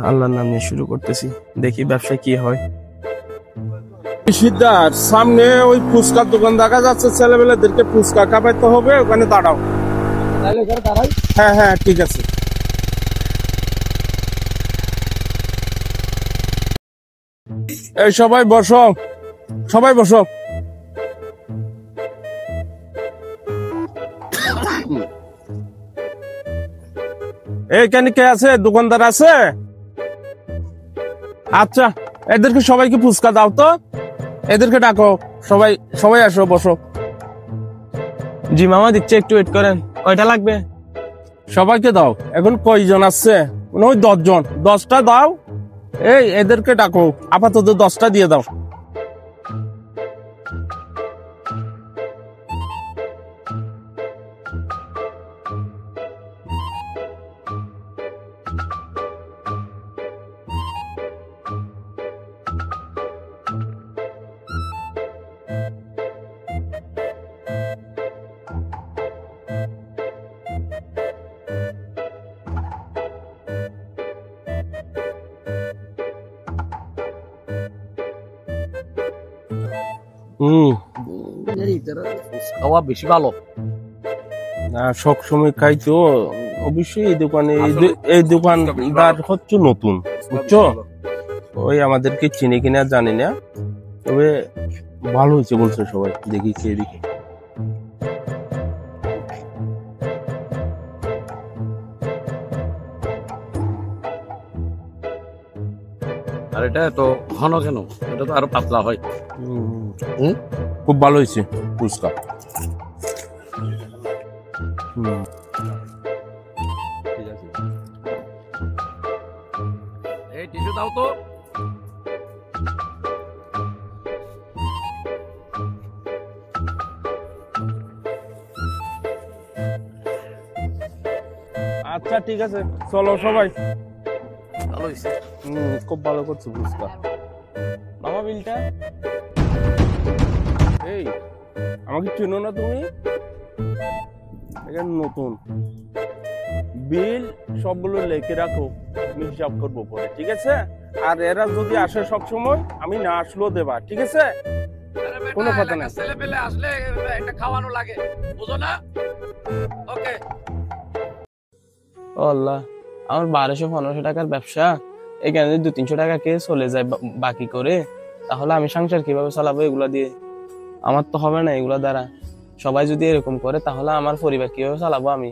আল্লাহর নাম নিয়ে শুরু করতেছি, দেখি ব্যবসায় কি হয়। সিদ্ধার্থ, সামনে ওই ফুচকার দোকান দেখা যাচ্ছে, ছেলেবেলেদেরকে ফুচকা খাওয়াইতে হবে, ওখানে দাঁড়াও। হ্যাঁ হ্যাঁ, ঠিক আছে। এই সবাই বসো, সবাই বসো। এইখানে কে আছে? দোকানদার আছে? আচ্ছা, এদেরকে সবাইকে ফুচকা দাও তো, এদেরকে ডাকো। সবাই সবাই আসো, বসো। জি মামা দিচ্ছে, একটু ওয়েট করেন। কয়টা লাগবে? সবাইকে দাও। এখন কয়জন আছে? ওই 10 জন। 10টা দাও। এই এদেরকে ডাকো, আপাতত 10টা দিয়ে দাও। খাওয়া বেশি ভালো না, সবসময় খাই তো। অবশ্যই এই দোকানে এই দোকানদার হচ্ছে নতুন, বুঝছো? ওই আমাদেরকে চিনি কিনা জানি না, তবে ভালো হয়েছে বলছে সবাই। দেখি খেয়ে দেখি। আর এটা তো ঘন কেন? এটা তো আরো পাতলা হয়। খুব ভালো হয়েছে ফুচকা। ঠিক আছে, এই টিস্যু দাও তো। আচ্ছা ঠিক আছে, চলো সবাই। ভালো হয়েছে। খুব ভালো করছো ফুচকা। মামা বিলটা? এই, আমাকে চিনো না তুমি? এখানে নতুন। বিল সবগুলো লিখে রাখো, আমি হিসাব করবো পরে, ঠিক আছে? আর এরা যদি আসে সব সময়, আমি না আসলেও দেবা, ঠিক আছে? কোনো কথা নাই। ছেলে পেলে আসলে এটা খাওয়ানো লাগে, বুঝো না? ওকে। ও আল্লাহ, আমার 1200-1500 টাকার ব্যবসা, এখানে যদি 200-300 টাকা কে চলে যায় বাকি করে, তাহলে আমি সংসার কিভাবে চালাবো এগুলা দিয়ে? আমার তো হবে না এগুলা দ্বারা। সবাই যদি এরকম করে তাহলে আমার পরিবার কিভাবে চালাবো আমি?